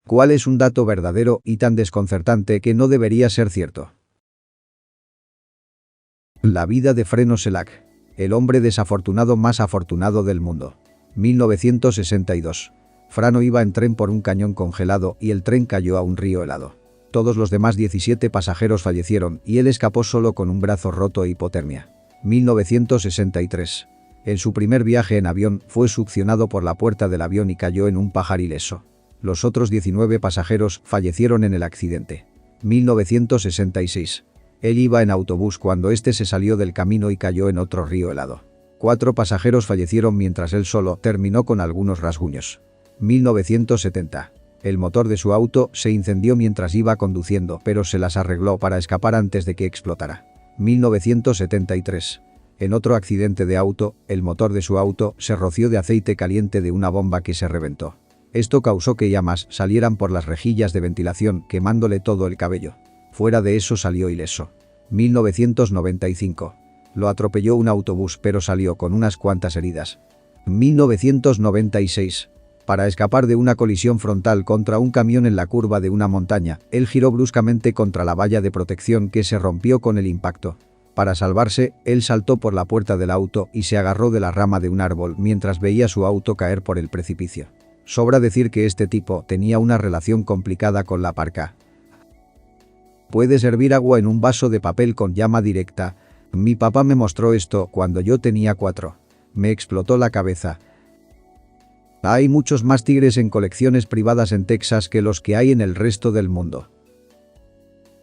¿Cuál es un dato verdadero y tan desconcertante que no debería ser cierto? La vida de Freno Selak, el hombre desafortunado más afortunado del mundo. 1962. Frano iba en tren por un cañón congelado y el tren cayó a un río helado. Todos los demás 17 pasajeros fallecieron y él escapó solo con un brazo roto e hipotermia. 1963. En su primer viaje en avión fue succionado por la puerta del avión y cayó en un pajar ileso. Los otros 19 pasajeros fallecieron en el accidente. 1966. Él iba en autobús cuando este se salió del camino y cayó en otro río helado. 4 pasajeros fallecieron mientras él solo terminó con algunos rasguños. 1970. El motor de su auto se incendió mientras iba conduciendo, pero se las arregló para escapar antes de que explotara. 1973. En otro accidente de auto, el motor de su auto se roció de aceite caliente de una bomba que se reventó. Esto causó que llamas salieran por las rejillas de ventilación, quemándole todo el cabello. Fuera de eso salió ileso. 1995. Lo atropelló un autobús pero salió con unas cuantas heridas. 1996. Para escapar de una colisión frontal contra un camión en la curva de una montaña, él giró bruscamente contra la valla de protección que se rompió con el impacto. Para salvarse, él saltó por la puerta del auto y se agarró de la rama de un árbol mientras veía su auto caer por el precipicio. Sobra decir que este tipo tenía una relación complicada con la parca. Puede servir agua en un vaso de papel con llama directa. Mi papá me mostró esto cuando yo tenía 4. Me explotó la cabeza. Hay muchos más tigres en colecciones privadas en Texas que los que hay en el resto del mundo.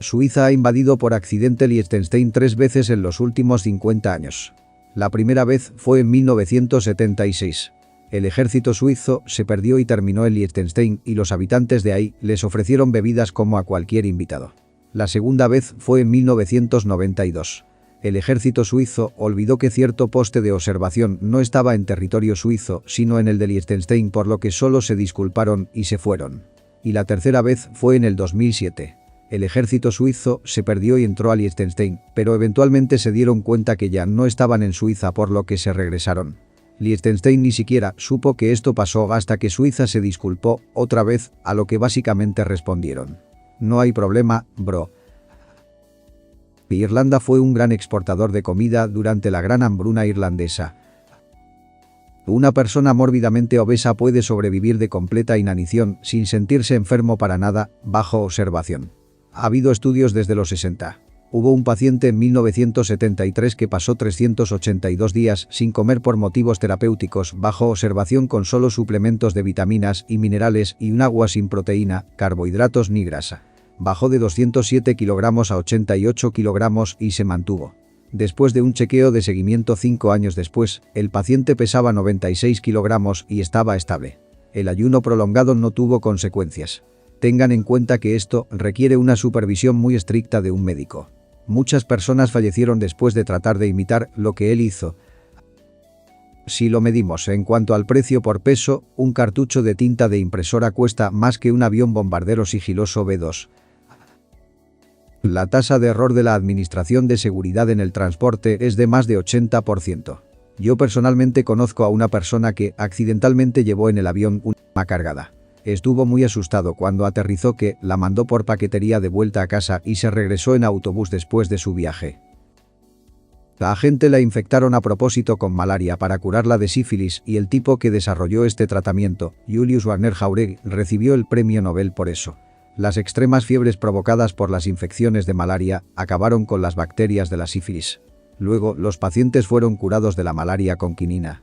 Suiza ha invadido por accidente Liechtenstein 3 veces en los últimos 50 años. La primera vez fue en 1976. El ejército suizo se perdió y terminó en Liechtenstein y los habitantes de ahí les ofrecieron bebidas como a cualquier invitado. La segunda vez fue en 1992. El ejército suizo olvidó que cierto poste de observación no estaba en territorio suizo, sino en el de Liechtenstein, por lo que solo se disculparon y se fueron. Y la tercera vez fue en el 2007. El ejército suizo se perdió y entró a Liechtenstein, pero eventualmente se dieron cuenta que ya no estaban en Suiza, por lo que se regresaron. Liechtenstein ni siquiera supo que esto pasó hasta que Suiza se disculpó otra vez, a lo que básicamente respondieron: no hay problema, bro. Irlanda fue un gran exportador de comida durante la gran hambruna irlandesa. Una persona mórbidamente obesa puede sobrevivir de completa inanición sin sentirse enfermo para nada, bajo observación. Ha habido estudios desde los 60. Hubo un paciente en 1973 que pasó 382 días sin comer por motivos terapéuticos, bajo observación con solo suplementos de vitaminas y minerales y un agua sin proteína, carbohidratos ni grasa. Bajó de 207 kilogramos a 88 kilogramos y se mantuvo. Después de un chequeo de seguimiento 5 años después, el paciente pesaba 96 kilogramos y estaba estable. El ayuno prolongado no tuvo consecuencias. Tengan en cuenta que esto requiere una supervisión muy estricta de un médico. Muchas personas fallecieron después de tratar de imitar lo que él hizo. Si lo medimos en cuanto al precio por peso, un cartucho de tinta de impresora cuesta más que un avión bombardero sigiloso B-2. La tasa de error de la Administración de Seguridad en el Transporte es de más de 80%. Yo personalmente conozco a una persona que accidentalmente llevó en el avión una arma cargada. Estuvo muy asustado cuando aterrizó, que la mandó por paquetería de vuelta a casa y se regresó en autobús después de su viaje. La gente la infectaron a propósito con malaria para curarla de sífilis y el tipo que desarrolló este tratamiento, Julius Werner Jauregui, recibió el premio Nobel por eso. Las extremas fiebres provocadas por las infecciones de malaria acabaron con las bacterias de la sífilis. Luego, los pacientes fueron curados de la malaria con quinina.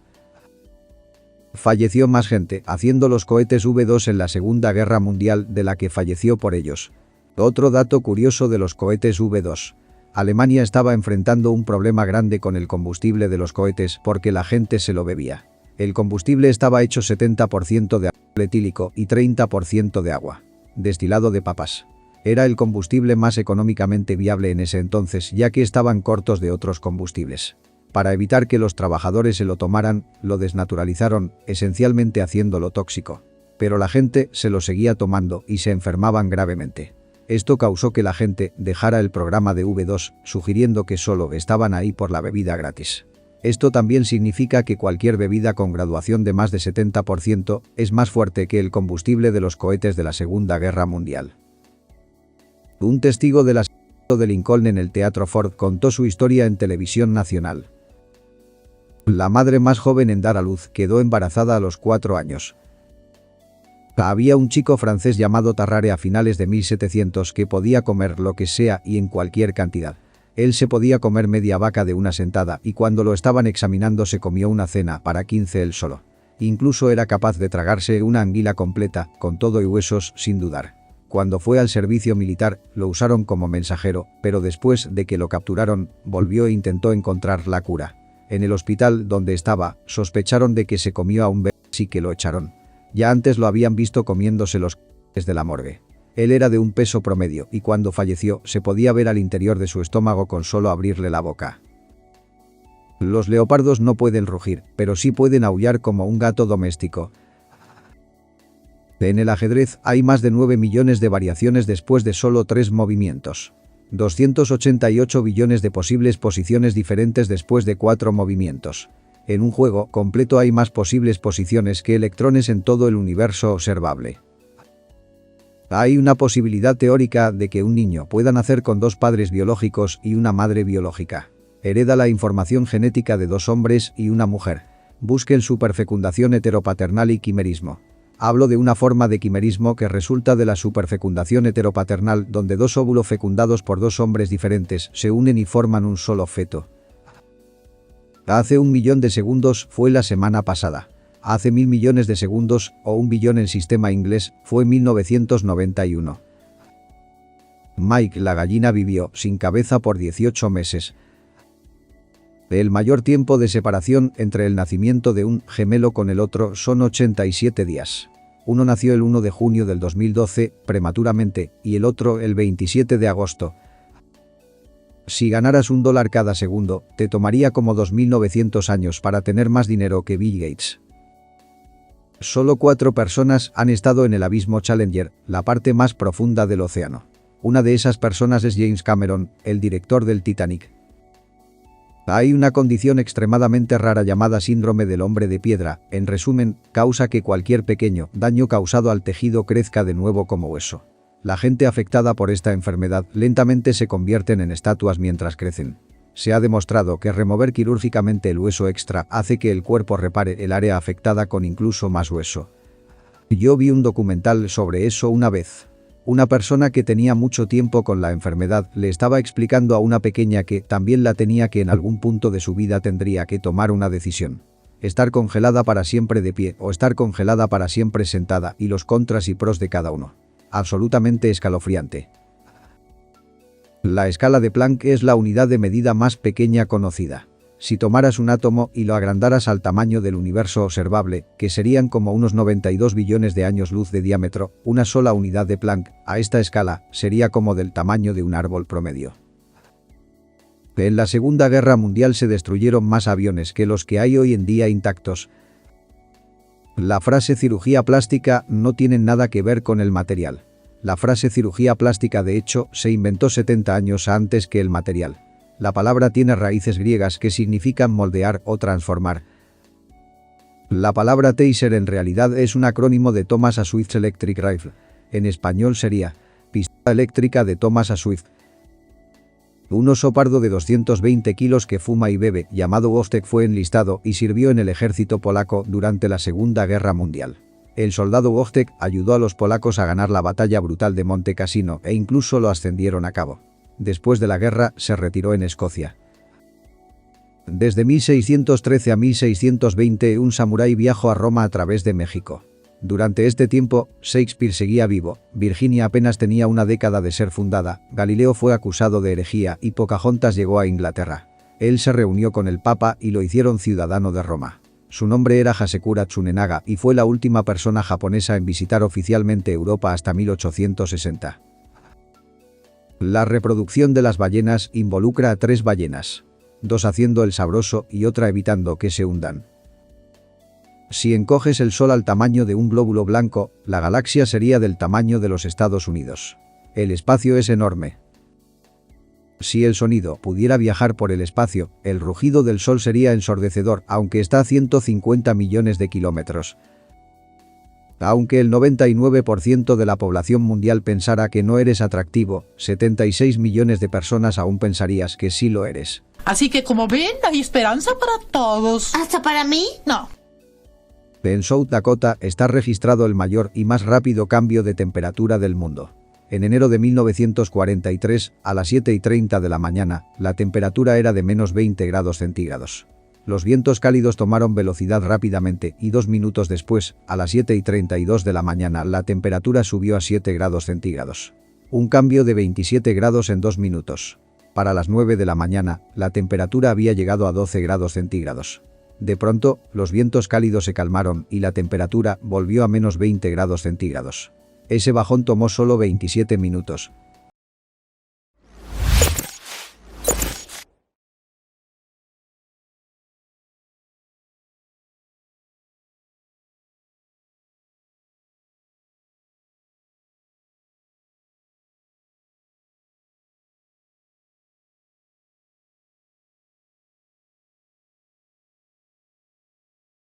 Falleció más gente haciendo los cohetes V2 en la Segunda Guerra Mundial de la que falleció por ellos. Otro dato curioso de los cohetes V2. Alemania estaba enfrentando un problema grande con el combustible de los cohetes porque la gente se lo bebía. El combustible estaba hecho 70% de alcohol etílico y 30% de agua. Destilado de papas. Era el combustible más económicamente viable en ese entonces, ya que estaban cortos de otros combustibles. Para evitar que los trabajadores se lo tomaran, lo desnaturalizaron, esencialmente haciéndolo tóxico. Pero la gente se lo seguía tomando y se enfermaban gravemente. Esto causó que la gente dejara el programa de V2, sugiriendo que solo estaban ahí por la bebida gratis. Esto también significa que cualquier bebida con graduación de más de 70% es más fuerte que el combustible de los cohetes de la Segunda Guerra Mundial. Un testigo del asesinato de Lincoln en el Teatro Ford contó su historia en televisión nacional. La madre más joven en dar a luz quedó embarazada a los 4 años. Había un chico francés llamado Tarrare a finales de 1700 que podía comer lo que sea y en cualquier cantidad. Él se podía comer media vaca de una sentada y cuando lo estaban examinando se comió una cena para 15 él solo. Incluso era capaz de tragarse una anguila completa, con todo y huesos, sin dudar. Cuando fue al servicio militar, lo usaron como mensajero, pero después de que lo capturaron, volvió e intentó encontrar la cura. En el hospital donde estaba, sospecharon de que se comió a un bebé, así que lo echaron. Ya antes lo habían visto comiéndose los de la morgue. Él era de un peso promedio y cuando falleció se podía ver al interior de su estómago con solo abrirle la boca. Los leopardos no pueden rugir, pero sí pueden aullar como un gato doméstico. En el ajedrez hay más de 9 millones de variaciones después de solo 3 movimientos. 288 billones de posibles posiciones diferentes después de 4 movimientos. En un juego completo hay más posibles posiciones que electrones en todo el universo observable. Hay una posibilidad teórica de que un niño pueda nacer con 2 padres biológicos y una madre biológica. Hereda la información genética de 2 hombres y una mujer. Busquen superfecundación heteropaternal y quimerismo. Hablo de una forma de quimerismo que resulta de la superfecundación heteropaternal donde 2 óvulos fecundados por 2 hombres diferentes se unen y forman un solo feto. Hace 1 millón de segundos fue la semana pasada. Hace 1000 millones de segundos, o 1 billón en sistema inglés, fue 1991. Mike la gallina vivió sin cabeza por 18 meses. El mayor tiempo de separación entre el nacimiento de un gemelo con el otro son 87 días. Uno nació el 1 de junio del 2012, prematuramente, y el otro el 27 de agosto. Si ganaras $1 cada segundo, te tomaría como 2900 años para tener más dinero que Bill Gates. Solo 4 personas han estado en el abismo Challenger, la parte más profunda del océano. Una de esas personas es James Cameron, el director del Titanic. Hay una condición extremadamente rara llamada síndrome del hombre de piedra, en resumen, causa que cualquier pequeño daño causado al tejido crezca de nuevo como hueso. La gente afectada por esta enfermedad lentamente se convierten en estatuas mientras crecen. Se ha demostrado que remover quirúrgicamente el hueso extra hace que el cuerpo repare el área afectada con incluso más hueso. Yo vi un documental sobre eso una vez. Una persona que tenía mucho tiempo con la enfermedad le estaba explicando a una pequeña que también la tenía que en algún punto de su vida tendría que tomar una decisión. Estar congelada para siempre de pie o estar congelada para siempre sentada y los contras y pros de cada uno. Absolutamente escalofriante. La escala de Planck es la unidad de medida más pequeña conocida. Si tomaras un átomo y lo agrandaras al tamaño del universo observable, que serían como unos 92 billones de años luz de diámetro, una sola unidad de Planck, a esta escala, sería como del tamaño de un árbol promedio. En la Segunda Guerra Mundial se destruyeron más aviones que los que hay hoy en día intactos. La frase cirugía plástica no tiene nada que ver con el material. La frase cirugía plástica de hecho se inventó 70 años antes que el material. La palabra tiene raíces griegas que significan moldear o transformar. La palabra taser en realidad es un acrónimo de Thomas A. Swift's Electric Rifle. En español sería pistola eléctrica de Thomas A. Swift. Un oso pardo de 220 kilos que fuma y bebe, llamado Wostek, fue enlistado y sirvió en el ejército polaco durante la Segunda Guerra Mundial. El soldado Wostek ayudó a los polacos a ganar la batalla brutal de Monte Cassino e incluso lo ascendieron a cabo. Después de la guerra se retiró en Escocia. Desde 1613 a 1620 un samurái viajó a Roma a través de México. Durante este tiempo, Shakespeare seguía vivo, Virginia apenas tenía una década de ser fundada, Galileo fue acusado de herejía y Pocahontas llegó a Inglaterra. Él se reunió con el Papa y lo hicieron ciudadano de Roma. Su nombre era Hasekura Tsunenaga y fue la última persona japonesa en visitar oficialmente Europa hasta 1860. La reproducción de las ballenas involucra a 3 ballenas. 2 haciendo el sabroso y otra evitando que se hundan. Si encoges el Sol al tamaño de un glóbulo blanco, la galaxia sería del tamaño de los Estados Unidos. El espacio es enorme. Si el sonido pudiera viajar por el espacio, el rugido del Sol sería ensordecedor, aunque está a 150 millones de kilómetros. Aunque el 99% de la población mundial pensara que no eres atractivo, 76 millones de personas aún pensarías que sí lo eres. Así que como ven, hay esperanza para todos. ¿Hasta para mí? No. En South Dakota está registrado el mayor y más rápido cambio de temperatura del mundo. En enero de 1943, a las 7:30 de la mañana, la temperatura era de menos 20 grados centígrados. Los vientos cálidos tomaron velocidad rápidamente y 2 minutos después, a las 7:32 de la mañana, la temperatura subió a 7 grados centígrados. Un cambio de 27 grados en 2 minutos. Para las 9 de la mañana, la temperatura había llegado a 12 grados centígrados. De pronto, los vientos cálidos se calmaron y la temperatura volvió a menos 20 grados centígrados. Ese bajón tomó solo 27 minutos,